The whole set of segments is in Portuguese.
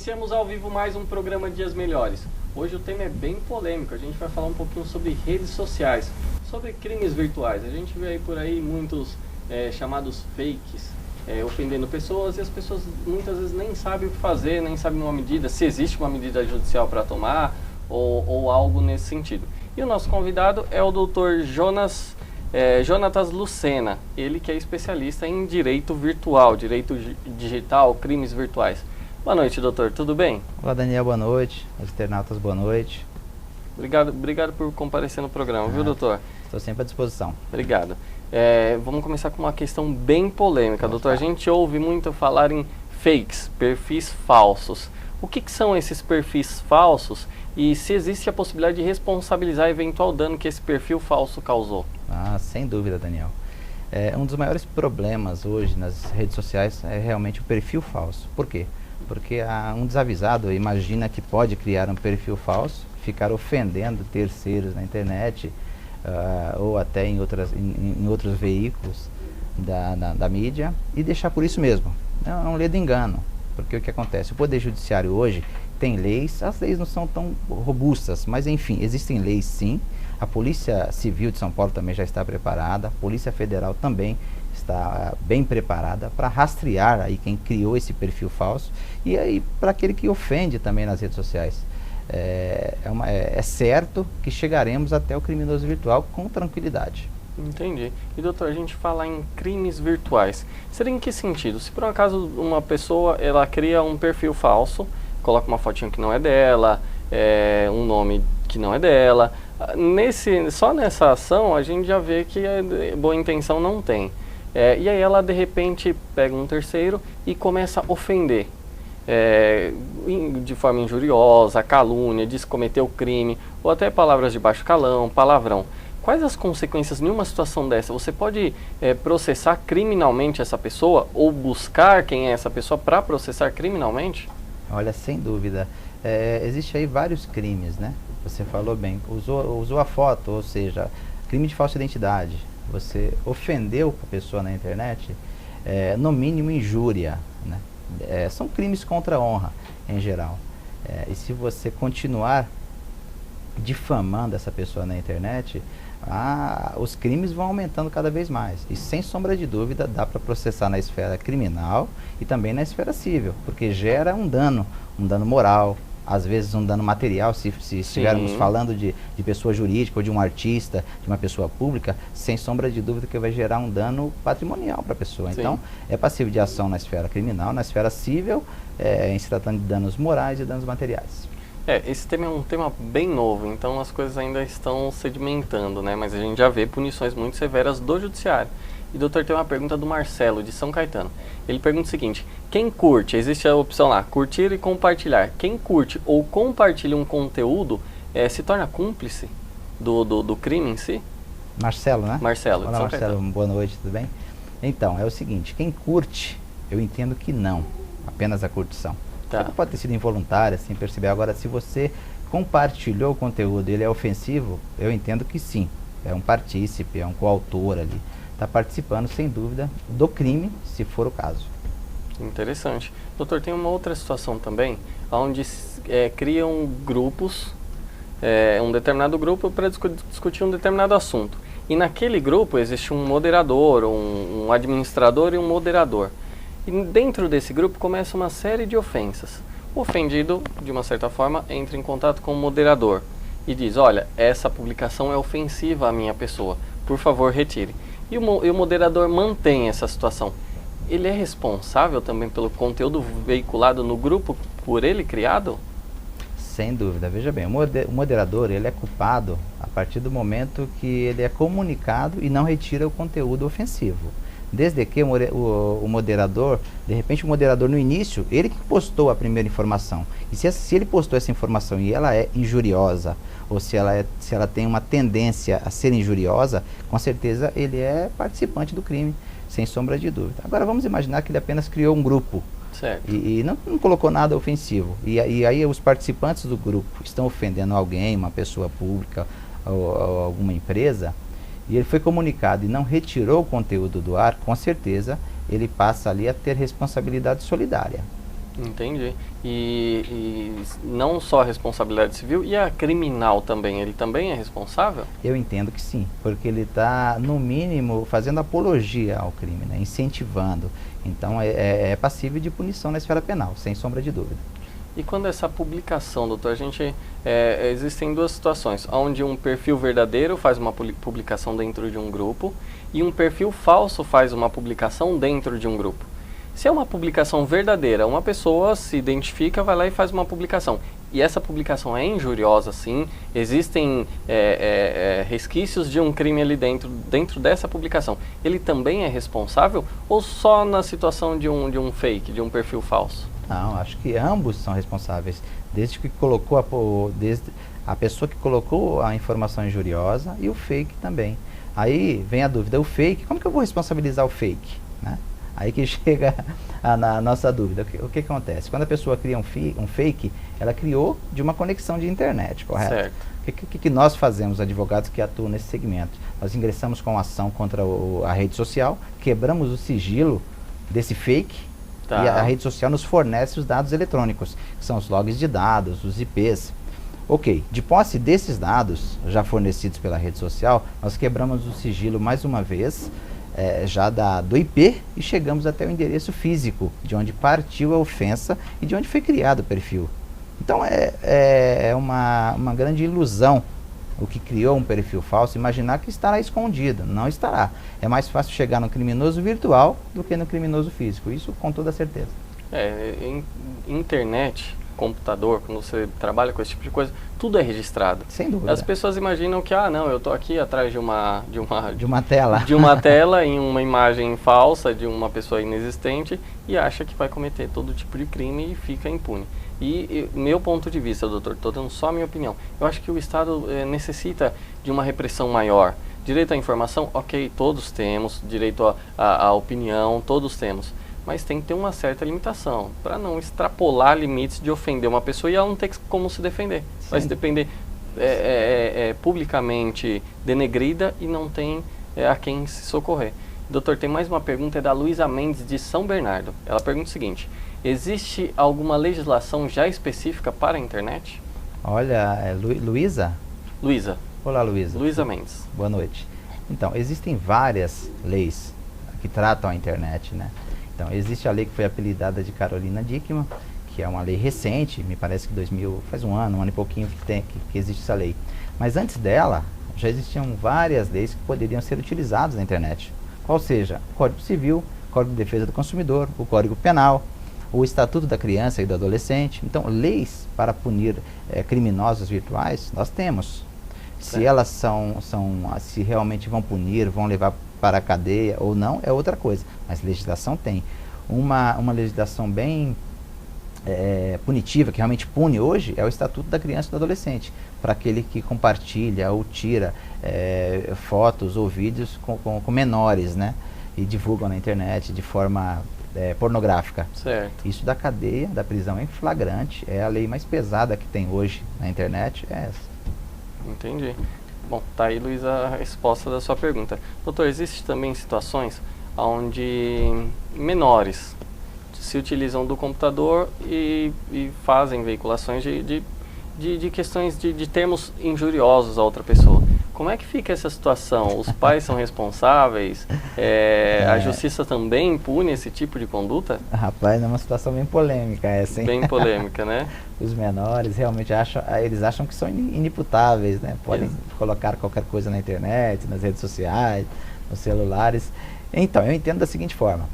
Iniciamos ao vivo mais um programa Dias Melhores. Hoje o tema é bem polêmico, a gente vai falar um pouquinho sobre redes sociais, sobre crimes virtuais. A gente vê aí por aí muitos chamados fakes, ofendendo pessoas, e as pessoas muitas vezes nem sabem o que fazer, nem sabem uma medida, se existe uma medida judicial para tomar ou algo nesse sentido. E o nosso convidado é o Dr. Jonatas Lucena, ele que é especialista em direito virtual, direito digital, crimes virtuais. Boa noite, doutor, tudo bem? Olá, Daniel, boa noite. Os internautas, boa noite. Obrigado por comparecer no programa, viu, doutor? Estou sempre à disposição. Obrigado. Vamos começar com uma questão bem polêmica, doutor. A gente ouve muito falar em fakes, perfis falsos. O que são esses perfis falsos e se existe a possibilidade de responsabilizar eventual dano que esse perfil falso causou? Sem dúvida, Daniel. Um dos maiores problemas hoje nas redes sociais é realmente o perfil falso. Por quê? Porque um desavisado imagina que pode criar um perfil falso, ficar ofendendo terceiros na internet ou até em outros veículos da mídia e deixar por isso mesmo. É um ledo engano, porque o que acontece? O Poder Judiciário hoje tem leis, as leis não são tão robustas, mas enfim, existem leis sim. A Polícia Civil de São Paulo também já está preparada, a Polícia Federal também está bem preparada para rastrear aí quem criou esse perfil falso e aí para aquele que ofende também nas redes sociais. É certo que chegaremos até o criminoso virtual com tranquilidade. Entendi. E doutor, a gente fala em crimes virtuais. Seria em que sentido? Se por um acaso uma pessoa ela cria um perfil falso, coloca uma fotinha que não é dela, um nome que não é dela, só nessa ação a gente já vê que boa intenção não tem. E aí ela de repente pega um terceiro e começa a ofender. De forma injuriosa, calúnia, diz que cometeu crime, ou até palavras de baixo calão, palavrão. Quais as consequências em uma situação dessa? Você pode processar criminalmente essa pessoa ou buscar quem é essa pessoa para processar criminalmente? Olha, sem dúvida. Existe aí vários crimes, né? Você falou bem, usou a foto, ou seja, crime de falsa identidade. Você ofendeu a pessoa na internet, no mínimo injúria, né? São crimes contra a honra, em geral. E se você continuar difamando essa pessoa na internet, os crimes vão aumentando cada vez mais. E sem sombra de dúvida, dá para processar na esfera criminal e também na esfera civil, porque gera um dano moral, às vezes um dano material, se estivermos falando de pessoa jurídica ou de um artista, de uma pessoa pública, sem sombra de dúvida que vai gerar um dano patrimonial para a pessoa. Sim. Então, é passível de ação na esfera criminal, na esfera civil, em se tratando de danos morais e danos materiais. Esse tema é um tema bem novo, então as coisas ainda estão sedimentando, né? Mas a gente já vê punições muito severas do judiciário. E doutor, tem uma pergunta do Marcelo, de São Caetano. Ele pergunta o seguinte: quem curte, existe a opção lá, curtir e compartilhar. Quem curte ou compartilha um conteúdo se torna cúmplice do crime em si? Marcelo, né? Marcelo, Olá, Marcelo, boa noite, tudo bem? Então, é o seguinte, quem curte, eu entendo que não, apenas a curtição. Tá. Pode ter sido involuntária, sem perceber. Agora, se você compartilhou o conteúdo, ele é ofensivo, eu entendo que sim. É um partícipe, é um coautor ali. Está participando, sem dúvida, do crime, se for o caso. Interessante. Doutor, tem uma outra situação também, onde criam grupos, um determinado grupo para discutir um determinado assunto. E naquele grupo existe um moderador, um administrador e um moderador. E dentro desse grupo começa uma série de ofensas. O ofendido, de uma certa forma, entra em contato com o moderador e diz: olha, essa publicação é ofensiva à minha pessoa, por favor retire. E o moderador mantém essa situação. Ele é responsável também pelo conteúdo veiculado no grupo por ele criado? Sem dúvida. Veja bem, o moderador ele é culpado a partir do momento que ele é comunicado e não retira o conteúdo ofensivo. Desde que o moderador, de repente o moderador no início, ele que postou a primeira informação. E se ele postou essa informação e ela é injuriosa, ou se ela tem uma tendência a ser injuriosa, com certeza ele é participante do crime, sem sombra de dúvida. Agora vamos imaginar que ele apenas criou um grupo. Certo. E não colocou nada ofensivo. E aí os participantes do grupo estão ofendendo alguém, uma pessoa pública ou alguma empresa, e ele foi comunicado e não retirou o conteúdo do ar, com certeza ele passa ali a ter responsabilidade solidária. Entendi. E não só a responsabilidade civil, e a criminal também? Ele também é responsável? Eu entendo que sim, porque ele está, no mínimo, fazendo apologia ao crime, né? Incentivando. Então, é passível de punição na esfera penal, sem sombra de dúvida. E quando essa publicação, doutor, existem duas situações, onde um perfil verdadeiro faz uma publicação dentro de um grupo e um perfil falso faz uma publicação dentro de um grupo. Se é uma publicação verdadeira, uma pessoa se identifica, vai lá e faz uma publicação. E essa publicação é injuriosa, sim. Existem resquícios de um crime ali dentro dessa publicação. Ele também é responsável ou só na situação de um fake, de um perfil falso? Não, acho que ambos são responsáveis. Desde a pessoa que colocou a informação injuriosa e o fake também. Aí vem a dúvida, o fake, como que eu vou responsabilizar o fake, né? Aí que chega a nossa dúvida. O que acontece? Quando a pessoa cria um fake, ela criou de uma conexão de internet, correto? Certo. O que nós fazemos, advogados que atuam nesse segmento? Nós ingressamos com ação contra a rede social, quebramos o sigilo desse fake, tá. E a rede social nos fornece os dados eletrônicos, que são os logs de dados, os IPs. Ok, de posse desses dados, já fornecidos pela rede social, nós quebramos o sigilo mais uma vez, já do IP, e chegamos até o endereço físico, de onde partiu a ofensa e de onde foi criado o perfil. Então é uma grande ilusão o que criou um perfil falso, imaginar que estará escondido. Não estará. É mais fácil chegar no criminoso virtual do que no criminoso físico, isso com toda certeza. Internet, computador, quando você trabalha com esse tipo de coisa, tudo é registrado. Sem dúvida. As pessoas imaginam que, não, eu estou aqui atrás de uma tela. De uma tela em uma imagem falsa de uma pessoa inexistente e acha que vai cometer todo tipo de crime e fica impune. E meu ponto de vista, doutor, estou dando só a minha opinião, eu acho que o Estado necessita de uma repressão maior. Direito à informação, ok, todos temos, direito à opinião, todos temos. Mas tem que ter uma certa limitação, para não extrapolar limites de ofender uma pessoa e ela não ter como se defender. Sim. Vai se defender publicamente denegrida e não tem a quem se socorrer. Doutor, tem mais uma pergunta, é da Luísa Mendes, de São Bernardo. Ela pergunta o seguinte: existe alguma legislação já específica para a internet? Olha, Luísa? Luísa. Olá, Luísa. Luísa Mendes. Boa noite. Então, existem várias leis que tratam a internet, né? Então, existe a lei que foi apelidada de Carolina Dickmann, que é uma lei recente, me parece que faz um ano e pouquinho que existe essa lei. Mas antes dela, já existiam várias leis que poderiam ser utilizadas na internet. Qual seja, o Código Civil, o Código de Defesa do Consumidor, o Código Penal, o Estatuto da Criança e do Adolescente. Então, leis para punir criminosos virtuais, nós temos. Se elas se realmente vão punir, vão levar para a cadeia ou não, é outra coisa. Mas legislação tem. Uma legislação bem punitiva, que realmente pune hoje, é o Estatuto da Criança e do Adolescente, para aquele que compartilha ou tira fotos ou vídeos com menores, né? E divulgam na internet de forma pornográfica. Certo. Isso da cadeia, da prisão em flagrante, é a lei mais pesada que tem hoje na internet, é essa. Entendi. Bom, tá aí, Luiz, a resposta da sua pergunta. Doutor, existem também situações onde menores se utilizam do computador e fazem veiculações de questões de termos injuriosos a outra pessoa. Como é que fica essa situação? Os pais são responsáveis? A justiça também pune esse tipo de conduta? Rapaz, é uma situação bem polêmica essa, hein? Bem polêmica, né? Os menores realmente acham que são inimputáveis, né? Podem colocar qualquer coisa na internet, nas redes sociais, nos celulares. Então, eu entendo da seguinte forma.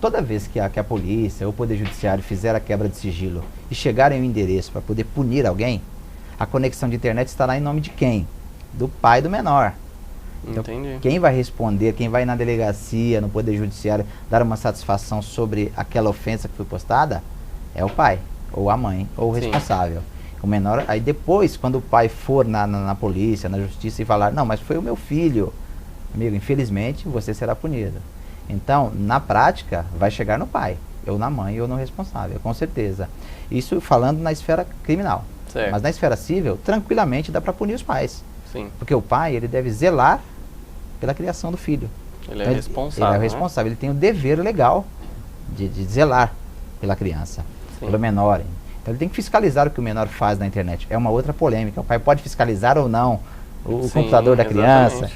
Toda vez que a polícia ou o Poder Judiciário fizer a quebra de sigilo e chegarem ao endereço para poder punir alguém, a conexão de internet estará em nome de quem? Do pai do menor. Então, entendi. Quem vai responder, quem vai na delegacia, no Poder Judiciário, dar uma satisfação sobre aquela ofensa que foi postada, é o pai, ou a mãe, ou o responsável. O menor, aí depois, quando o pai for na polícia, na justiça e falar, não, mas foi o meu filho, amigo, infelizmente você será punido. Então, na prática, vai chegar no pai, ou na mãe, ou no responsável, com certeza. Isso falando na esfera criminal. Certo. Mas na esfera civil, tranquilamente dá para punir os pais. Sim. Porque o pai, ele deve zelar pela criação do filho. Ele é responsável. Ele é responsável, ele tem o dever legal de zelar pela criança, pelo menor. Então ele tem que fiscalizar o que o menor faz na internet. É uma outra polêmica. O pai pode fiscalizar ou não o computador da criança.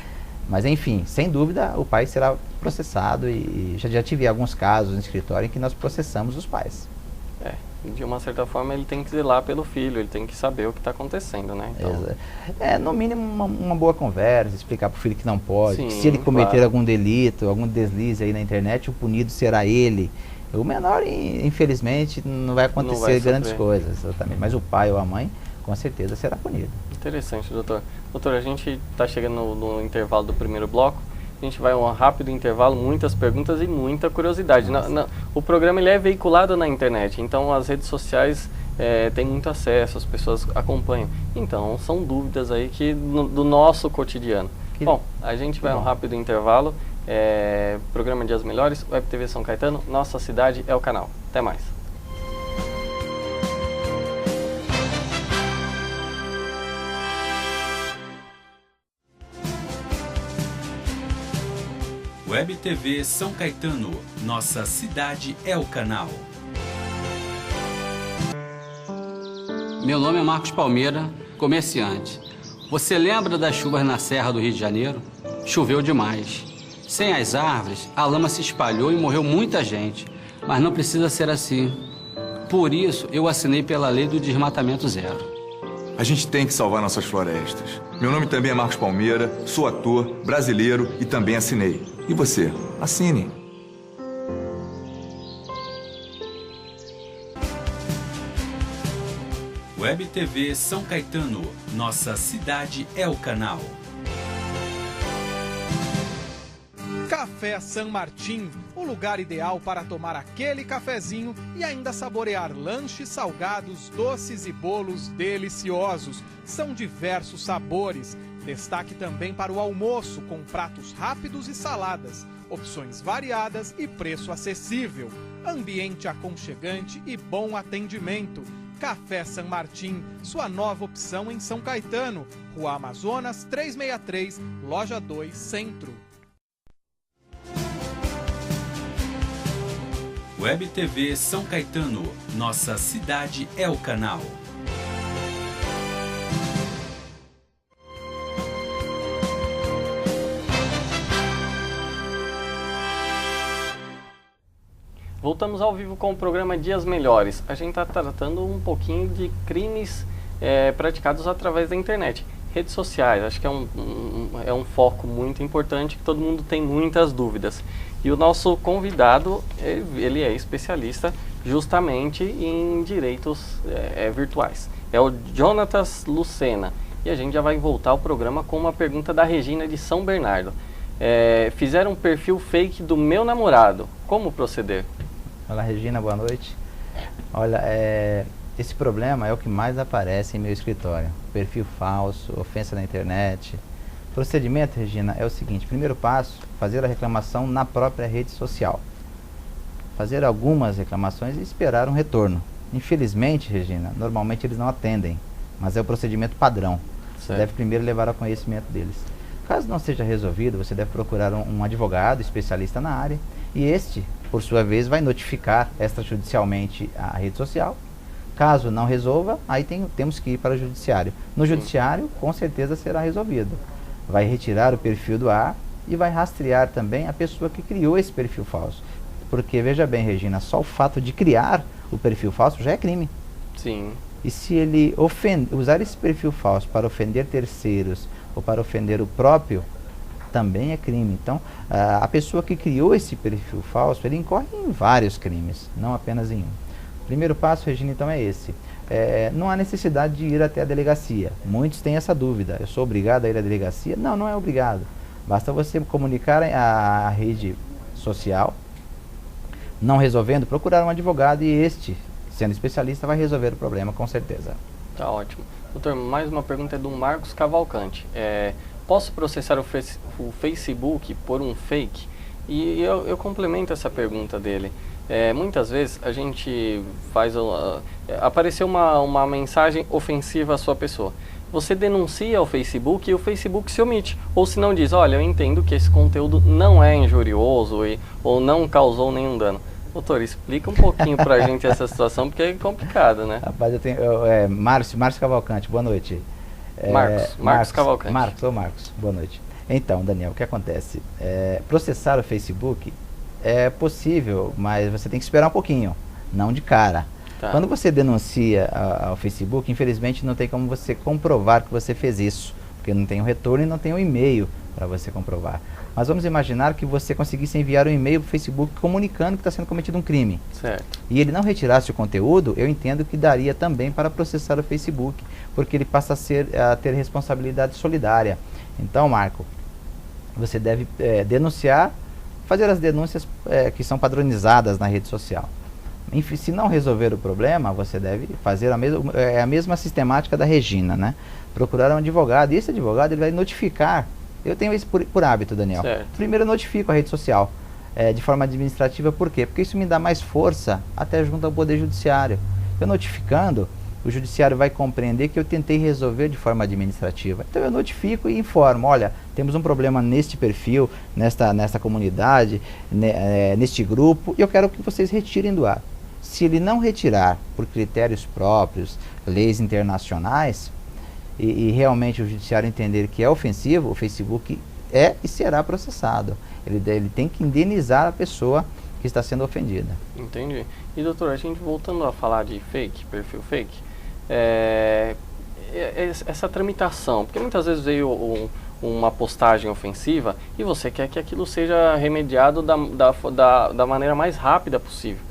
Mas enfim, sem dúvida o pai será processado e já tive alguns casos no escritório em que nós processamos os pais. De uma certa forma ele tem que zelar pelo filho, ele tem que saber o que está acontecendo, né? Então... no mínimo uma boa conversa, explicar para o filho que não pode, que se ele cometer algum delito, algum deslize aí na internet, o punido será ele. O menor, infelizmente, não vai acontecer grandes coisas, exatamente. Mas o pai ou a mãe, com certeza, será punido. Interessante, doutor. Doutor, a gente está chegando no intervalo do primeiro bloco. A gente vai a um rápido intervalo, muitas perguntas e muita curiosidade. O programa ele é veiculado na internet, então as redes sociais têm muito acesso, as pessoas acompanham. Então, são dúvidas aí do nosso cotidiano. Bom, a gente vai a um rápido intervalo. Programa Dias Melhores, Web TV São Caetano, nossa cidade é o canal. Até mais. Web TV São Caetano, nossa cidade é o canal. Meu nome é Marcos Palmeira, comerciante. Você lembra das chuvas na Serra do Rio de Janeiro? Choveu demais. Sem as árvores, a lama se espalhou e morreu muita gente. Mas não precisa ser assim. Por isso, eu assinei pela lei do desmatamento zero. A gente tem que salvar nossas florestas. Meu nome também é Marcos Palmeira, sou ator, brasileiro e também assinei. E você? Assine. Web TV São Caetano, nossa cidade é o canal. Café San Martín, o lugar ideal para tomar aquele cafezinho e ainda saborear lanches salgados, doces e bolos deliciosos. São diversos sabores. Destaque também para o almoço, com pratos rápidos e saladas, opções variadas e preço acessível. Ambiente aconchegante e bom atendimento. Café San Martín, sua nova opção em São Caetano, Rua Amazonas 363, Loja 2, Centro. Web TV São Caetano, nossa cidade é o canal. Voltamos ao vivo com o programa Dias Melhores. A gente está tratando um pouquinho de crimes praticados através da internet. Redes sociais, acho que é um foco muito importante, que todo mundo tem muitas dúvidas. E o nosso convidado, ele é especialista justamente em direitos virtuais. É o Jonatas Lucena. E a gente já vai voltar ao programa com uma pergunta da Regina de São Bernardo. Fizeram um perfil fake do meu namorado. Como proceder? Olá, Regina, boa noite. Olha, esse problema é o que mais aparece em meu escritório. Perfil falso, ofensa na internet. Procedimento, Regina, é o seguinte: primeiro passo, fazer a reclamação na própria rede social. Fazer algumas reclamações e esperar um retorno. Infelizmente, Regina, normalmente eles não atendem, mas é o procedimento padrão. Você deve primeiro levar ao conhecimento deles. Caso não seja resolvido, você deve procurar um advogado especialista na área, e este, por sua vez, vai notificar extrajudicialmente a rede social. Caso não resolva, aí temos que ir para o judiciário. No judiciário, com certeza será resolvido. Vai retirar o perfil do ar e vai rastrear também a pessoa que criou esse perfil falso. Porque, veja bem, Regina, só o fato de criar o perfil falso já é crime. Sim. E se ele usar esse perfil falso para ofender terceiros ou para ofender o próprio, também é crime. Então, a pessoa que criou esse perfil falso, ele incorre em vários crimes, não apenas em um. O primeiro passo, Regina, então é esse. Não há necessidade de ir até a delegacia. Muitos têm essa dúvida. Eu sou obrigado a ir à delegacia? Não, não é obrigado. Basta você comunicar à rede social. Não resolvendo, procurar um advogado e este, sendo especialista, vai resolver o problema, com certeza. Tá ótimo. Doutor, mais uma pergunta é do Marcos Cavalcante. Posso processar o Facebook por um fake? E eu complemento essa pergunta dele. Muitas vezes a gente apareceu uma mensagem ofensiva à sua pessoa. Você denuncia ao Facebook e o Facebook se omite. Ou se não diz, olha, eu entendo que esse conteúdo não é injurioso ou não causou nenhum dano. Doutor, explica um pouquinho pra gente essa situação, porque é complicado, né? Rapaz, eu tenho... Márcio Cavalcante, boa noite. Marcos Cavalcante. Marcos, boa noite. Então, Daniel, o que acontece? Processar o Facebook é possível, mas você tem que esperar um pouquinho, não de cara. Tá. Quando você denuncia ao Facebook, infelizmente não tem como você comprovar que você fez isso, porque não tem o retorno e não tem o e-mail para você comprovar. Mas vamos imaginar que você conseguisse enviar um e-mail para o Facebook comunicando que está sendo cometido um crime. Certo. E ele não retirasse o conteúdo, eu entendo que daria também para processar o Facebook, porque ele passa a ter responsabilidade solidária. Então, Marco, você deve denunciar, fazer as denúncias que são padronizadas na rede social. Enfim, se não resolver o problema, você deve fazer a mesma sistemática da Regina, né? Procurar um advogado, e esse advogado ele vai notificar. Eu tenho isso por hábito, Daniel. Certo. Primeiro eu notifico a rede social de forma administrativa, por quê? Porque isso me dá mais força até junto ao Poder Judiciário. Eu notificando, o Judiciário vai compreender que eu tentei resolver de forma administrativa. Então eu notifico e informo, olha, temos um problema neste perfil, nesta comunidade, neste grupo, e eu quero que vocês retirem do ar. Se ele não retirar por critérios próprios, leis internacionais, e realmente o Judiciário entender que é ofensivo, o Facebook é e será processado. Ele tem que indenizar a pessoa que está sendo ofendida. Entendi. E doutor, a gente voltando a falar de perfil fake, essa tramitação, porque muitas vezes veio uma postagem ofensiva e você quer que aquilo seja remediado da maneira mais rápida possível.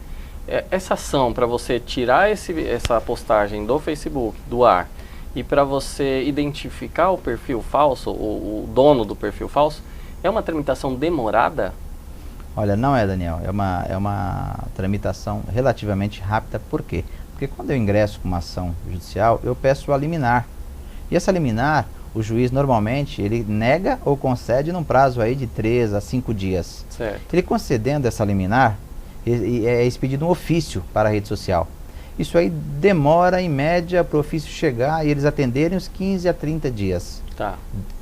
Essa ação para você tirar essa postagem do Facebook, do ar, e para você identificar o perfil falso, o dono do perfil falso, é uma tramitação demorada? Olha, não é, Daniel. É uma tramitação relativamente rápida. Por quê? Porque quando eu ingresso com uma ação judicial, eu peço a liminar. E essa liminar, o juiz normalmente, ele nega ou concede num prazo aí de 3 a 5 dias. Certo. Ele concedendo essa liminar, é expedido um ofício para a rede social. Isso aí demora, em média, para o ofício chegar e eles atenderem os 15 a 30 dias. Tá.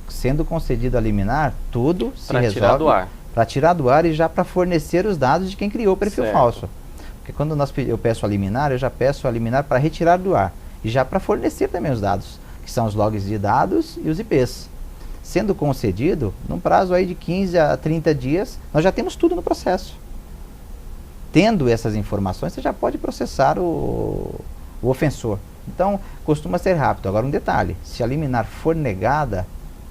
Sendo concedido a liminar, tudo se resolve. Para tirar do ar. Para tirar do ar e já para fornecer os dados de quem criou o perfil Certo. falso. Porque quando eu peço a liminar, eu já peço a liminar para retirar do ar. E já para fornecer também os dados, que são os logs de dados e os IPs. Sendo concedido, num prazo aí de 15 a 30 dias, nós já temos tudo no processo. Tendo essas informações, você já pode processar o ofensor. Então, costuma ser rápido. Agora, um detalhe, se a liminar for negada,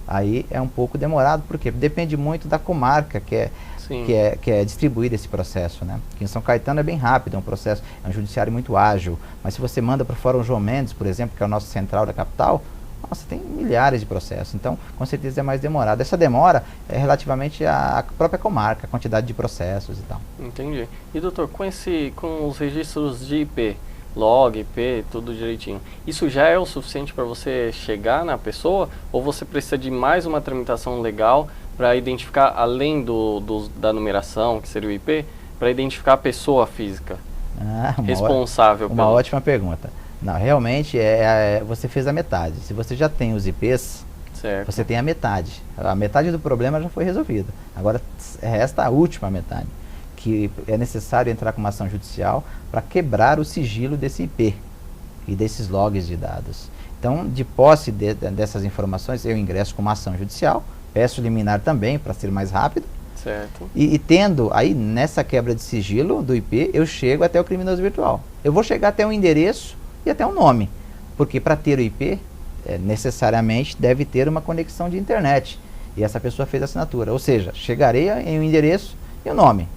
aí é um pouco demorado, porque depende muito da comarca que é distribuída esse processo, né? Aqui em São Caetano é bem rápido, é um processo, é um judiciário muito ágil, mas se você manda para o Fórum João Mendes, por exemplo, que é o nosso central da capital, nossa, tem milhares de processos, então com certeza é mais demorado. Essa demora é relativamente à própria comarca, a quantidade de processos e tal. Entendi. E doutor, com os registros de IP, log, IP, tudo direitinho, isso já é o suficiente para você chegar na pessoa? Ou você precisa de mais uma tramitação legal para identificar, além da numeração, que seria o IP, para identificar a pessoa física responsável? Uma ótima pergunta. Não, realmente você fez a metade. Se você já tem os IPs, certo, você tem a metade. A metade do problema já foi resolvida. Agora resta a última metade, que é necessário entrar com uma ação judicial para quebrar o sigilo desse IP e desses logs de dados. Então, de posse dessas informações, eu ingresso com uma ação judicial, peço liminar também para ser mais rápido. Certo. E tendo aí, nessa quebra de sigilo do IP, eu chego até o criminoso virtual. Eu vou chegar até um endereço e até um nome, porque para ter o IP, necessariamente deve ter uma conexão de internet, e essa pessoa fez a assinatura, ou seja, chegarei em um endereço e o nome,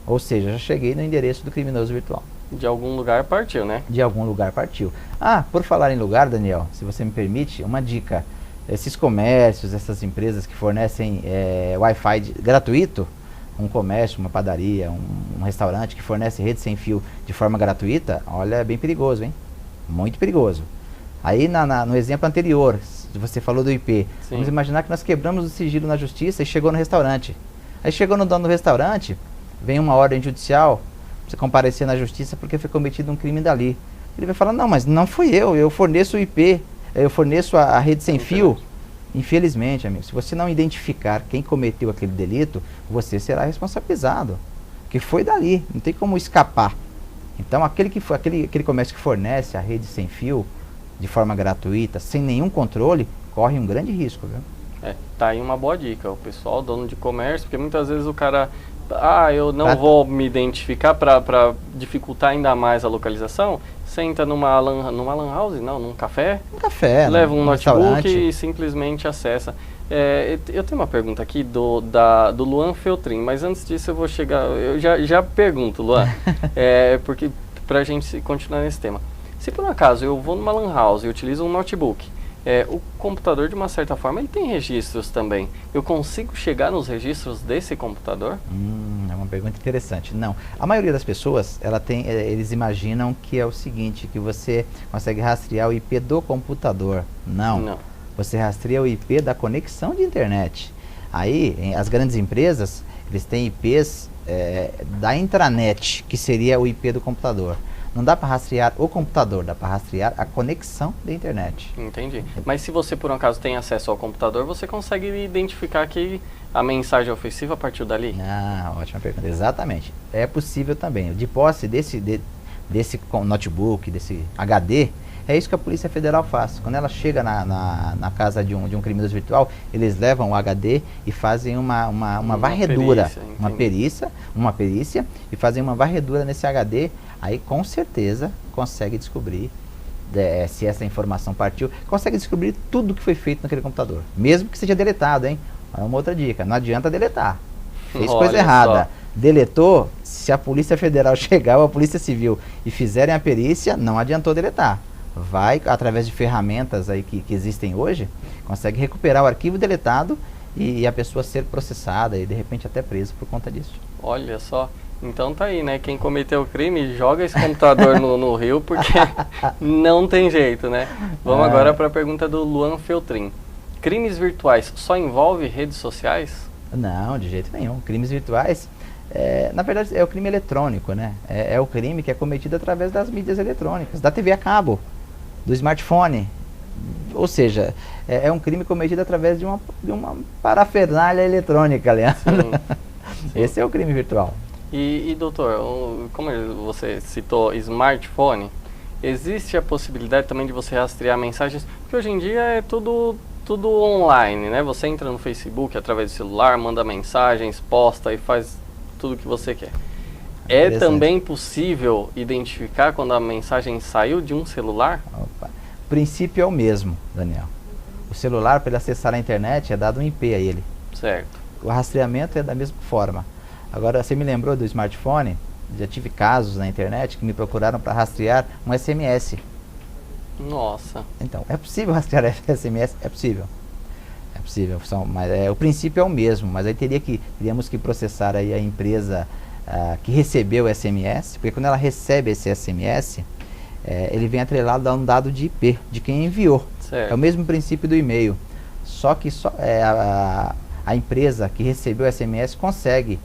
ou seja, já cheguei no endereço do criminoso virtual. De algum lugar partiu, né? De algum lugar partiu. Ah, por falar em lugar, Daniel, se você me permite, uma dica, esses comércios, essas empresas que fornecem Wi-Fi gratuito, um comércio, uma padaria, um restaurante que fornece rede sem fio de forma gratuita, olha, é bem perigoso, hein? Muito perigoso. Aí no exemplo anterior, você falou do IP. Sim. Vamos imaginar que nós quebramos o sigilo na justiça e chegou no restaurante. Aí chegou no dono do restaurante, vem uma ordem judicial, você comparecer na justiça porque foi cometido um crime dali. Ele vai falar, não, mas não fui eu forneço o IP, eu forneço a rede sem fio. Infelizmente, amigo, se você não identificar quem cometeu aquele delito, você será responsabilizado. porque foi dali, não tem como escapar. Então aquele comércio que fornece a rede sem fio de forma gratuita, sem nenhum controle, corre um grande risco, viu? Tá aí uma boa dica, o pessoal, dono de comércio, porque muitas vezes o cara, eu não vou me identificar para dificultar ainda mais a localização, senta numa lan house, não, num café, leva um notebook e simplesmente acessa. Eu tenho uma pergunta aqui do Luan Feltrin, mas antes disso eu vou chegar, eu já pergunto, Luan, porque pra gente continuar nesse tema. Se por um acaso eu vou numa lan house e utilizo um notebook, o computador, de uma certa forma, ele tem registros também. Eu consigo chegar nos registros desse computador? É uma pergunta interessante. Não. A maioria das pessoas, eles imaginam que é o seguinte, que você consegue rastrear o IP do computador. Não. Você rastreia o IP da conexão de internet. Aí, as grandes empresas, eles têm IPs da intranet, que seria o IP do computador. Não dá para rastrear o computador, dá para rastrear a conexão da internet. Entendi. Mas se você, por um acaso, tem acesso ao computador, você consegue identificar que a mensagem ofensiva partiu dali? Ótima pergunta. Exatamente. É possível também. De posse desse notebook, desse HD, é isso que a Polícia Federal faz. Quando ela chega na casa de um criminoso virtual, eles levam o HD e fazem uma varredura, uma perícia, e fazem uma varredura nesse HD. Aí com certeza consegue descobrir se essa informação partiu, consegue descobrir tudo que foi feito naquele computador, mesmo que seja deletado, hein? É uma outra dica, não adianta deletar. Fez coisa errada, deletou, se a Polícia Federal chegar ou a Polícia Civil e fizerem a perícia, não adiantou deletar. Vai, através de ferramentas aí que existem hoje, consegue recuperar o arquivo deletado e a pessoa ser processada e de repente até presa por conta disso. Olha só. Então tá aí, né? Quem cometeu o crime, joga esse computador no rio, porque não tem jeito, né? Vamos agora para a pergunta do Luan Feltrin. Crimes virtuais só envolve redes sociais? Não, de jeito nenhum. Crimes virtuais, na verdade, é o crime eletrônico, né? É o crime que é cometido através das mídias eletrônicas, da TV a cabo, do smartphone. Ou seja, é um crime cometido através de uma parafernália eletrônica, Leandro. Sim. Esse é o crime virtual. E doutor, como você citou smartphone, existe a possibilidade também de você rastrear mensagens, porque hoje em dia é tudo online, né? Você entra no Facebook através do celular, manda mensagens, posta e faz tudo o que você quer. É também possível identificar quando a mensagem saiu de um celular? Opa. O princípio é o mesmo, Daniel. O celular, para ele acessar a internet, é dado um IP a ele. Certo. O rastreamento é da mesma forma. Agora, você me lembrou do smartphone? Já tive casos na internet que me procuraram para rastrear um SMS. Nossa. Então, é possível rastrear SMS? É possível. É possível, mas o princípio é o mesmo, mas aí teríamos que processar aí a empresa que recebeu o SMS, porque quando ela recebe esse SMS, ele vem atrelado a um dado de IP, de quem enviou. Certo. É o mesmo princípio do e-mail, só que a empresa que recebeu o SMS consegue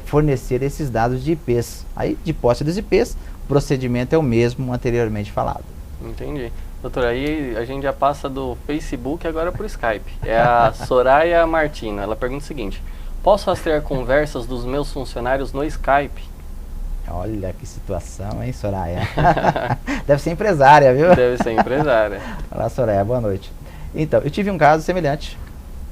fornecer esses dados de IPs. Aí, de posse dos IPs, o procedimento é o mesmo anteriormente falado. Entendi. Doutor, aí a gente já passa do Facebook agora para o Skype. É a Soraya Martino. Ela pergunta o seguinte: posso rastrear conversas dos meus funcionários no Skype? Olha que situação, hein, Soraya? Deve ser empresária, viu? Deve ser empresária. Olá, Soraya, boa noite. Então, eu tive um caso semelhante.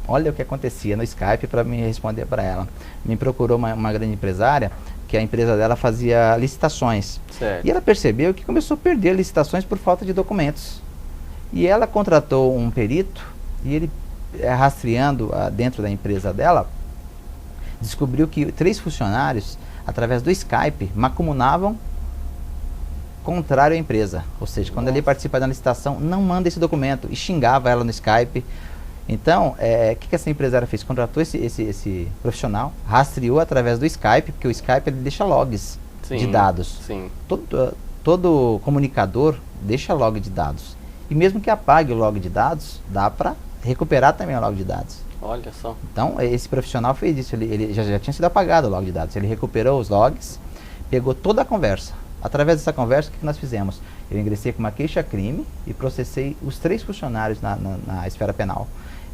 Olha o que acontecia no Skype para me responder para ela. Me procurou uma grande empresária, que a empresa dela fazia licitações. Certo. E ela percebeu que começou a perder licitações por falta de documentos. E ela contratou um perito, e ele, rastreando dentro da empresa dela, descobriu que 3 funcionários, através do Skype, macumunavam contrário à empresa. Ou seja, quando ele participa da licitação, não manda esse documento, e xingava ela no Skype. Então, o que essa empresária fez? Contratou esse profissional, rastreou através do Skype, porque o Skype ele deixa logs de dados. Sim. Todo comunicador deixa log de dados. E mesmo que apague o log de dados, dá para recuperar também o log de dados. Olha só. Então, esse profissional fez isso, ele já tinha sido apagado o log de dados. Ele recuperou os logs, pegou toda a conversa. Através dessa conversa, o que nós fizemos? Eu ingressei com uma queixa-crime e processei os 3 funcionários na esfera penal.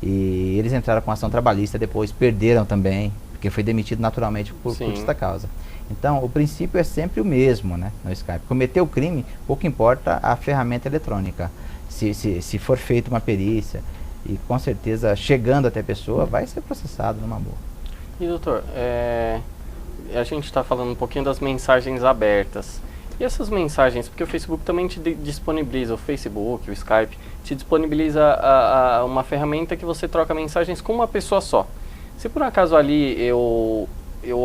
E eles entraram com ação trabalhista depois, perderam também, porque foi demitido naturalmente por Sim. justa causa. Então, o princípio é sempre o mesmo, né, no Skype. Cometeu o crime, pouco importa a ferramenta eletrônica. Se for feita uma perícia, e com certeza chegando até a pessoa, vai ser processado numa boa. E doutor, a gente está falando um pouquinho das mensagens abertas. E essas mensagens, porque o Facebook também te disponibiliza, o Facebook, o Skype, te disponibiliza uma ferramenta que você troca mensagens com uma pessoa só. Se por acaso ali eu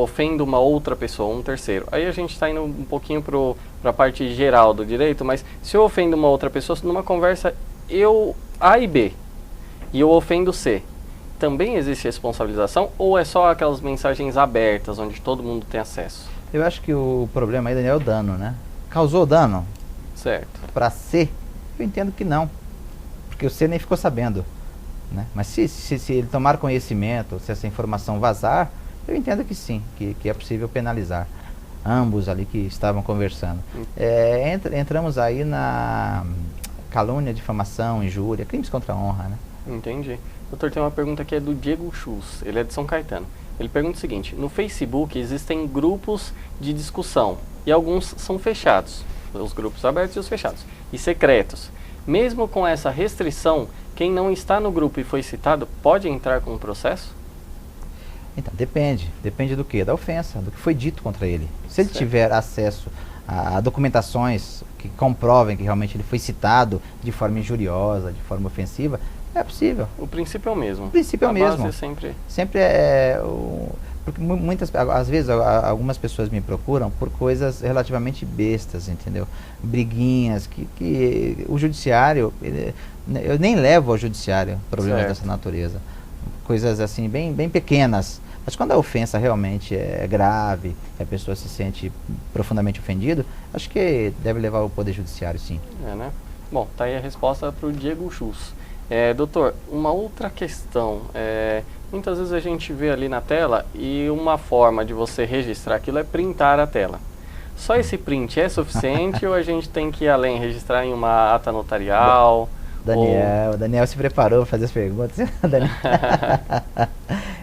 ofendo uma outra pessoa, um terceiro, aí a gente está indo um pouquinho para a parte geral do direito, mas se eu ofendo uma outra pessoa, numa conversa A e B, e eu ofendo C, também existe responsabilização ou é só aquelas mensagens abertas, onde todo mundo tem acesso? Eu acho que o problema aí, Daniel, é o dano, né? Causou dano Certo. para C? Eu entendo que não, porque o C nem ficou sabendo, né? Mas se ele tomar conhecimento, se essa informação vazar, eu entendo que sim, que é possível penalizar ambos ali que estavam conversando. Entramos aí na calúnia, difamação, injúria, crimes contra a honra, né? Entendi. Doutor, tem uma pergunta que é do Diego Chus, ele é de São Caetano. Ele pergunta o seguinte: no Facebook existem grupos de discussão e alguns são fechados, os grupos abertos e os fechados, e secretos. Mesmo com essa restrição, quem não está no grupo e foi citado pode entrar com um processo? Então, depende do quê? Da ofensa, do que foi dito contra ele. Se ele Certo. tiver acesso a documentações que comprovem que realmente ele foi citado de forma injuriosa, de forma ofensiva, é possível. O princípio é o mesmo. O princípio é o mesmo. Base é sempre... Sempre porque às vezes algumas pessoas me procuram por coisas relativamente bestas, entendeu? Briguinhas que o judiciário, eu nem levo ao judiciário problemas Certo. dessa natureza. Coisas assim bem pequenas. Mas quando a ofensa realmente é grave, a pessoa se sente profundamente ofendido, acho que deve levar ao Poder Judiciário, sim. né? Bom, tá aí a resposta para o Diego Chus. Doutor, uma outra questão. Muitas vezes a gente vê ali na tela e uma forma de você registrar aquilo é printar a tela. Só esse print é suficiente ou a gente tem que ir além, registrar em uma ata notarial? Daniel se preparou para fazer as perguntas.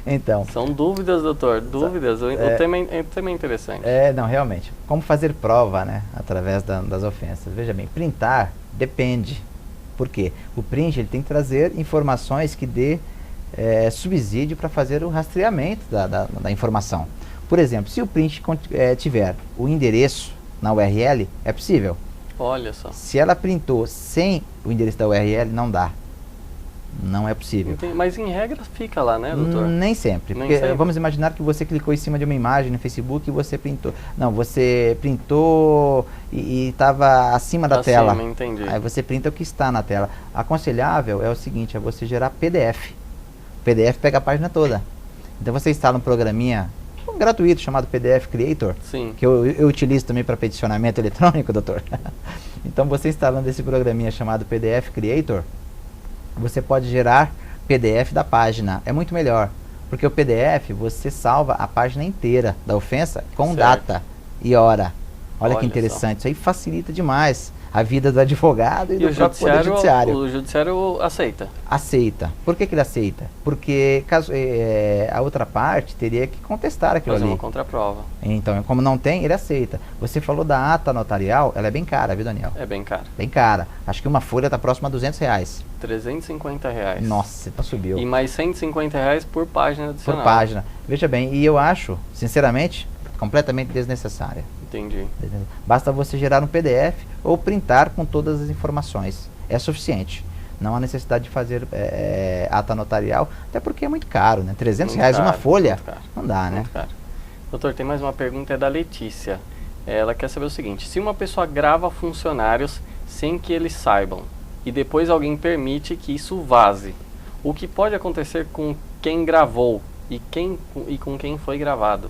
Então. São dúvidas, doutor, dúvidas. O tema é interessante. Não, realmente. Como fazer prova, né, através das ofensas? Veja bem, printar depende. Por quê? O print ele tem que trazer informações que dê subsídio para fazer o rastreamento da informação. Por exemplo, se o print tiver o endereço na URL, é possível. Olha só. Se ela printou sem o endereço da URL, não dá. Não é possível. Mas em regra fica lá, né, doutor? Nem sempre. Nem Porque sempre. Vamos imaginar que você clicou em cima de uma imagem no Facebook e você printou. Não, você printou e estava acima da tela. Entendi. Aí você printa o que está na tela. Aconselhável é o seguinte, é você gerar PDF. O PDF pega a página toda. Então você instala um programinha gratuito chamado PDF Creator, Sim. que eu utilizo também para peticionamento eletrônico, doutor. Então você instalando esse programinha chamado PDF Creator, você pode gerar PDF da página. É muito melhor, porque o PDF você salva a página inteira da ofensa com Certo. data e hora. Olha que Olha interessante, isso aí facilita demais a vida do advogado e do próprio Poder Judiciário. O judiciário aceita. Aceita. Por que ele aceita? Porque a outra parte teria que contestar aquilo Fazer ali. uma contraprova. Então, como não tem, ele aceita. Você falou da ata notarial, ela é bem cara, viu, Daniel? É bem caro. Bem cara. Acho que uma folha está próxima a R$200. R$350. Nossa, então subiu. E mais R$150 por página adicional. Por página. Veja bem, e eu acho, sinceramente, completamente desnecessária. Entendi. Basta você gerar um PDF ou printar com todas as informações. É suficiente. Não há necessidade de fazer ata notarial, até porque é muito caro, né? R$300 uma folha, não dá, né? Muito caro. Doutor, tem mais uma pergunta, é da Letícia. Ela quer saber o seguinte: se uma pessoa grava funcionários sem que eles saibam e depois alguém permite que isso vaze, o que pode acontecer com quem gravou e com quem foi gravado?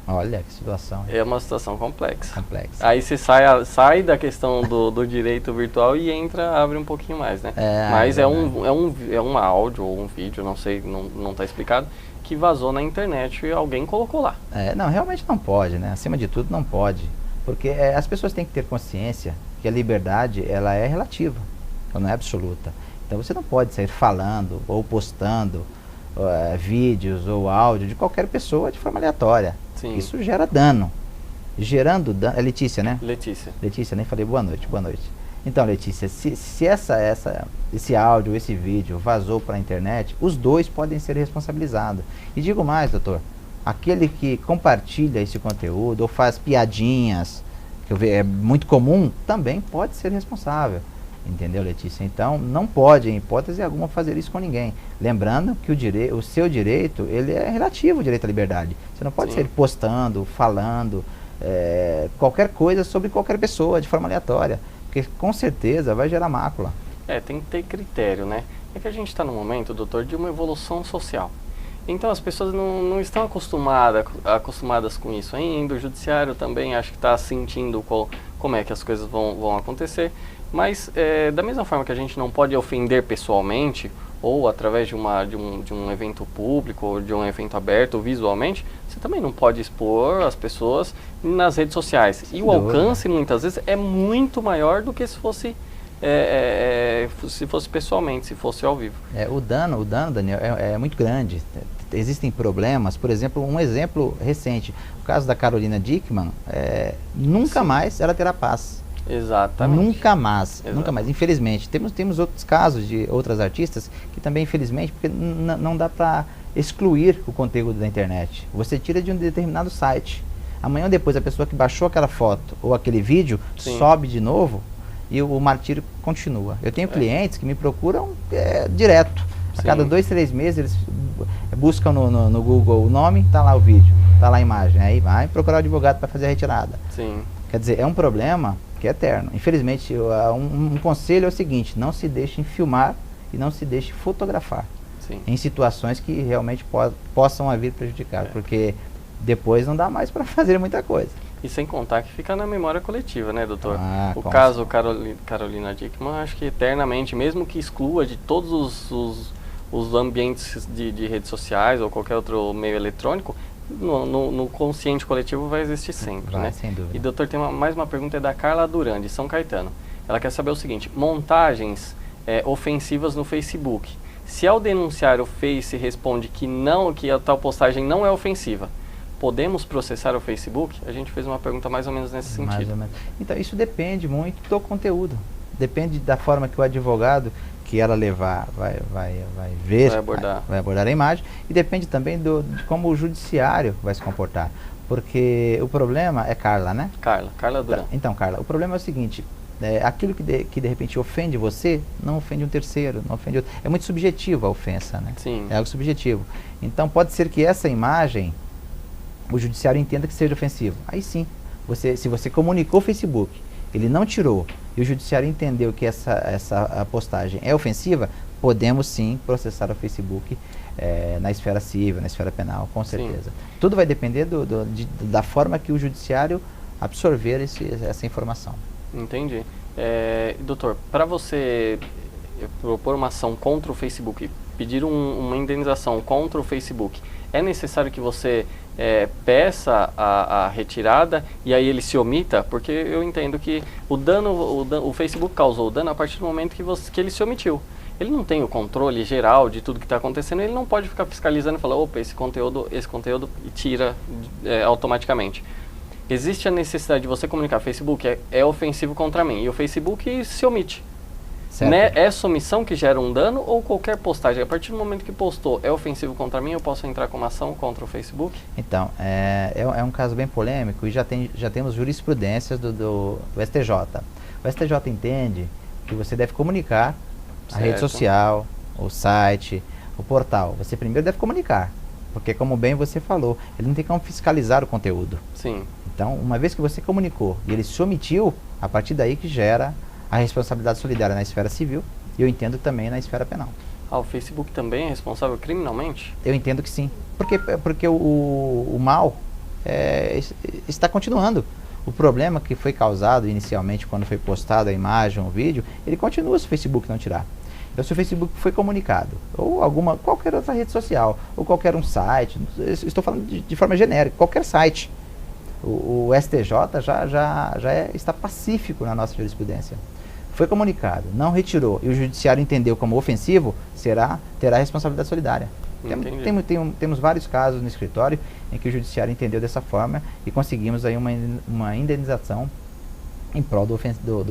Olha que situação. É uma situação complexa. Aí você sai da questão do direito virtual e abre um pouquinho mais, né? Mas é um áudio ou um vídeo, não sei, não está explicado, que vazou na internet e alguém colocou lá. Não, realmente não pode, né? Acima de tudo não pode. Porque as pessoas têm que ter consciência que a liberdade ela é relativa, ela não é absoluta. Então você não pode sair falando ou postando vídeos ou áudio de qualquer pessoa de forma aleatória. Sim. Isso gera dano. Gerando dano... É Letícia, né? Letícia. Letícia, nem falei boa noite, boa noite. Então, Letícia, se esse áudio, esse vídeo vazou para a internet, os dois podem ser responsabilizados. E digo mais, doutor, aquele que compartilha esse conteúdo ou faz piadinhas, que eu vejo, é muito comum, também pode ser responsável. Entendeu, Letícia? Então, não pode, em hipótese alguma, fazer isso com ninguém. Lembrando que o seu direito, ele é relativo ao direito à liberdade. Você não pode Sim. ser postando, falando, qualquer coisa sobre qualquer pessoa, de forma aleatória. Porque, com certeza, vai gerar mácula. Tem que ter critério, né? É que a gente está no momento, doutor, de uma evolução social. Então as pessoas não estão acostumadas com isso ainda. O judiciário também acho que está sentindo como é que as coisas vão acontecer. Mas da mesma forma que a gente não pode ofender pessoalmente, ou através de um evento público, ou de um evento aberto, ou visualmente, você também não pode expor as pessoas nas redes sociais. E o alcance, muitas vezes, é muito maior do que se fosse pessoalmente, se fosse ao vivo. O dano, Daniel, é muito grande. Existem problemas, por exemplo, um exemplo recente, o caso da Carolina Dickmann, nunca mais ela terá paz. Exatamente. Nunca mais, nunca mais. Infelizmente, temos outros casos de outras artistas que também, infelizmente, porque não dá para excluir o conteúdo da internet. Você tira de um determinado site. Amanhã ou depois a pessoa que baixou aquela foto ou aquele vídeo sobe de novo e o martírio continua. Eu tenho clientes que me procuram direto. A cada 2, 3 meses eles buscam no Google o nome, tá lá o vídeo, tá lá a imagem. Aí vai procurar o advogado para fazer a retirada. Sim. Quer dizer, é um problema que é eterno. Infelizmente, um conselho é o seguinte: não se deixem filmar e não se deixe fotografar. Sim. Em situações que realmente possam vir prejudicar, porque depois não dá mais para fazer muita coisa. E sem contar que fica na memória coletiva, né, doutor? O com caso Carolina Dickmann, acho que eternamente, mesmo que exclua de todos os ambientes de redes sociais ou qualquer outro meio eletrônico, no consciente coletivo vai existir sempre, né? Sem dúvida. E doutor, tem mais uma pergunta, é da Carla Duran, de São Caetano. Ela quer saber o seguinte: montagens ofensivas no Facebook. Se ao denunciar o Face responde que a tal postagem não é ofensiva, podemos processar o Facebook? A gente fez uma pergunta mais ou menos nesse sentido. Mais ou menos. Então, isso depende muito do conteúdo. Depende da forma que o advogado que ela levar vai ver, vai abordar a imagem, e depende também de como o judiciário vai se comportar. Porque o problema é Carla, né? Carla Duran. Então, Carla, o problema é o seguinte: aquilo que de repente ofende você, não ofende um terceiro, não ofende outro. É muito subjetivo a ofensa, né? Sim. É algo subjetivo. Então, pode ser que essa imagem o judiciário entenda que seja ofensivo. Aí sim, se você comunicou o Facebook, ele não tirou, e o judiciário entendeu que essa postagem é ofensiva, podemos sim processar o Facebook na esfera civil, na esfera penal, com certeza. Sim. Tudo vai depender da forma que o judiciário absorver essa informação. Entendi. Doutor, para você propor uma ação contra o Facebook, pedir uma indenização contra o Facebook, é necessário que você peça a retirada e aí ele se omita? Porque eu entendo que o Facebook causou o dano a partir do momento que ele se omitiu. Ele não tem o controle geral de tudo que está acontecendo, ele não pode ficar fiscalizando e falar, opa, esse conteúdo e tira automaticamente. Existe a necessidade de você comunicar, Facebook é ofensivo contra mim, e o Facebook se omite. Né? É essa omissão que gera um dano, ou qualquer postagem, a partir do momento que postou, é ofensivo contra mim, eu posso entrar com uma ação contra o Facebook? Então, é um caso bem polêmico, e já temos jurisprudências do STJ. O STJ entende que você deve comunicar a rede social, o site, o portal. Você primeiro deve comunicar, porque, como bem você falou, ele não tem como fiscalizar o conteúdo. Sim. Então, uma vez que você comunicou e ele se omitiu, a partir daí que gera a responsabilidade solidária na esfera civil, e eu entendo também na esfera penal. O Facebook também é responsável criminalmente? Eu entendo que sim, porque o mal está continuando. O problema que foi causado inicialmente quando foi postada a imagem ou o vídeo, ele continua se o Facebook não tirar. Então, se o Facebook foi comunicado, ou qualquer outra rede social, ou qualquer um site, estou falando de forma genérica, qualquer site, o STJ já está pacífico na nossa jurisprudência. Foi comunicado, não retirou, e o judiciário entendeu como ofensivo, terá responsabilidade solidária. Temos vários casos no escritório em que o judiciário entendeu dessa forma e conseguimos aí uma indenização em prol do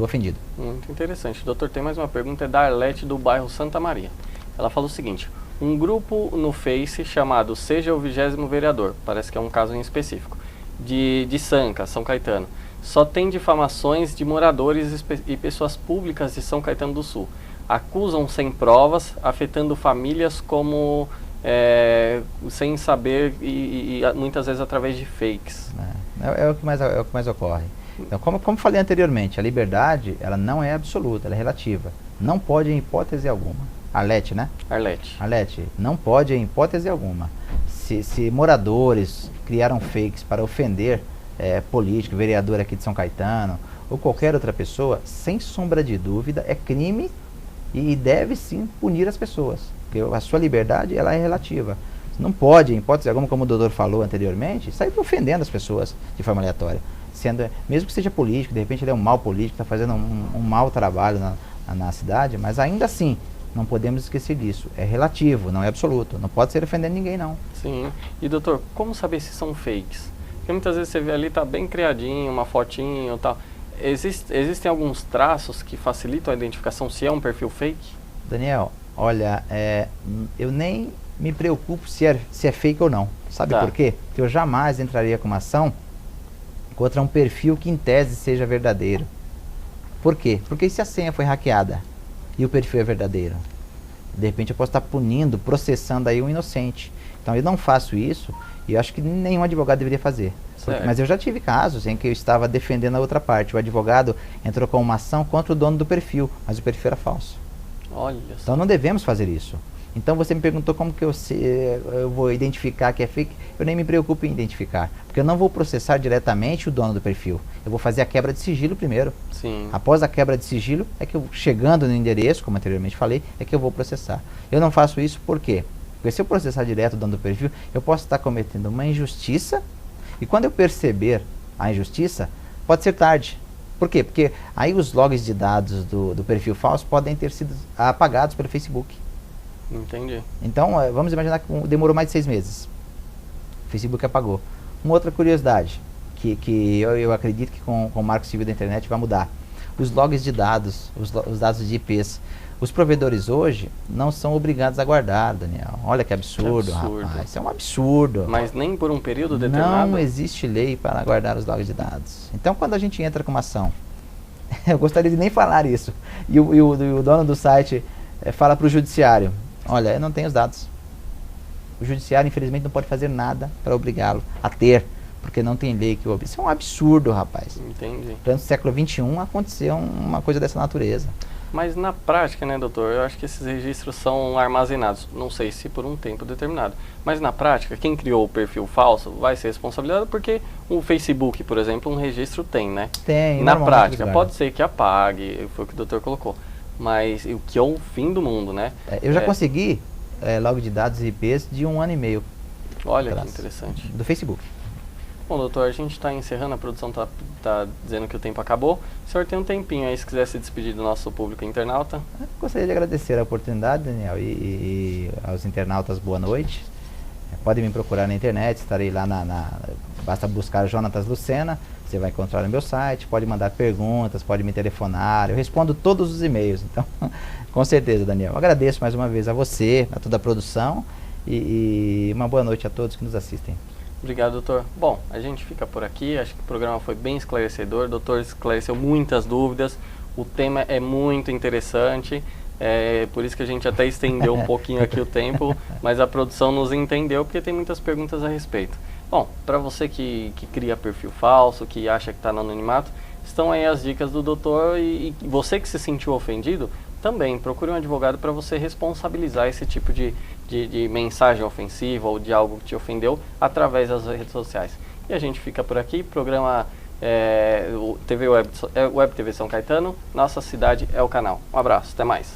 ofendido. Muito interessante. Doutor, tem mais uma pergunta, é da Arlete, do bairro Santa Maria. Ela fala o seguinte: um grupo no Face chamado Seja o 20º Vereador, parece que é um caso em específico, de Sanca, São Caetano, só tem difamações de moradores e pessoas públicas de São Caetano do Sul. Acusam sem provas, afetando famílias como sem saber e muitas vezes através de fakes. É o que mais ocorre. Então, como falei anteriormente, a liberdade ela não é absoluta, ela é relativa. Não pode em hipótese alguma. Arlete, né? Arlete, não pode em hipótese alguma. Se moradores criaram fakes para ofender político, vereador aqui de São Caetano, ou qualquer outra pessoa, sem sombra de dúvida, é crime e deve sim punir as pessoas. Porque a sua liberdade ela é relativa. Não pode, em hipótese alguma, como o doutor falou anteriormente, sair ofendendo as pessoas de forma aleatória. Mesmo que seja político, de repente ele é um mau político, está fazendo um mau trabalho na cidade, mas ainda assim, não podemos esquecer disso. É relativo, não é absoluto. Não pode ser ofendendo ninguém, não. Sim. E doutor, como saber se são fakes? Porque muitas vezes você vê ali, tá bem criadinho, uma fotinho e tal. Existem alguns traços que facilitam a identificação se é um perfil fake? Daniel, olha, eu nem me preocupo se é fake ou não. Sabe por quê? Porque eu jamais entraria com uma ação contra um perfil que em tese seja verdadeiro. Por quê? Porque se a senha foi hackeada e o perfil é verdadeiro, de repente eu posso estar punindo, processando aí um inocente. Então eu não faço isso e eu acho que nenhum advogado deveria fazer. Mas eu já tive casos em que eu estava defendendo a outra parte. O advogado entrou com uma ação contra o dono do perfil, mas o perfil era falso. Olha só. Então não devemos fazer isso. Então você me perguntou como que eu vou identificar que é fake. Eu nem me preocupo em identificar, porque eu não vou processar diretamente o dono do perfil. Eu vou fazer a quebra de sigilo primeiro. Sim. Após a quebra de sigilo, é que eu, chegando no endereço, como anteriormente falei, é que eu vou processar. Eu não faço isso por quê? Porque se eu processar direto o dono do perfil, eu posso estar cometendo uma injustiça, e quando eu perceber a injustiça, pode ser tarde. Por quê? Porque aí os logs de dados do perfil falso podem ter sido apagados pelo Facebook. Entendi. Então, vamos imaginar que demorou mais de 6 meses. O Facebook apagou. Uma outra curiosidade, que eu acredito que com o Marco Civil da Internet vai mudar. Os logs de dados, os dados de IPs. Os provedores hoje não são obrigados a guardar, Daniel. Olha que absurdo, rapaz. Isso é um absurdo. Mas nem por um período determinado? Não existe lei para guardar os logs de dados. Então, quando a gente entra com uma ação, eu gostaria de nem falar isso, e o dono do site fala para o judiciário: olha, eu não tenho os dados. O judiciário, infelizmente, não pode fazer nada para obrigá-lo a ter, porque não tem lei que o obrigue. Isso é um absurdo, rapaz. Entendi. No século XXI aconteceu uma coisa dessa natureza. Mas na prática, né, doutor, eu acho que esses registros são armazenados, não sei se por um tempo determinado, mas na prática, quem criou o perfil falso vai ser responsabilizado, porque o Facebook, por exemplo, um registro tem, né? Tem. Na prática, pode ser que apague, foi o que o doutor colocou, mas o que é o fim do mundo, né? Eu já consegui log de dados e IPs de 1 ano e meio. Olha que interessante. Do Facebook. Bom, doutor, a gente está encerrando, a produção tá dizendo que o tempo acabou. O senhor tem um tempinho aí, se quiser se despedir do nosso público internauta. Gostaria de agradecer a oportunidade, Daniel, e aos internautas, boa noite. Podem me procurar na internet, estarei lá basta buscar Jonatas Lucena, você vai encontrar no meu site, pode mandar perguntas, pode me telefonar, eu respondo todos os e-mails, então, com certeza, Daniel. Agradeço mais uma vez a você, a toda a produção, e uma boa noite a todos que nos assistem. Obrigado, doutor. Bom, a gente fica por aqui, acho que o programa foi bem esclarecedor, o doutor esclareceu muitas dúvidas, o tema é muito interessante, por isso que a gente até estendeu um pouquinho aqui o tempo, mas a produção nos entendeu porque tem muitas perguntas a respeito. Bom, para você que cria perfil falso, que acha que está no anonimato, estão aí as dicas do doutor, e você que se sentiu ofendido, também procure um advogado para você responsabilizar esse tipo de mensagem ofensiva ou de algo que te ofendeu através das redes sociais. E a gente fica por aqui, programa Web TV São Caetano, nossa cidade é o canal. Um abraço, até mais.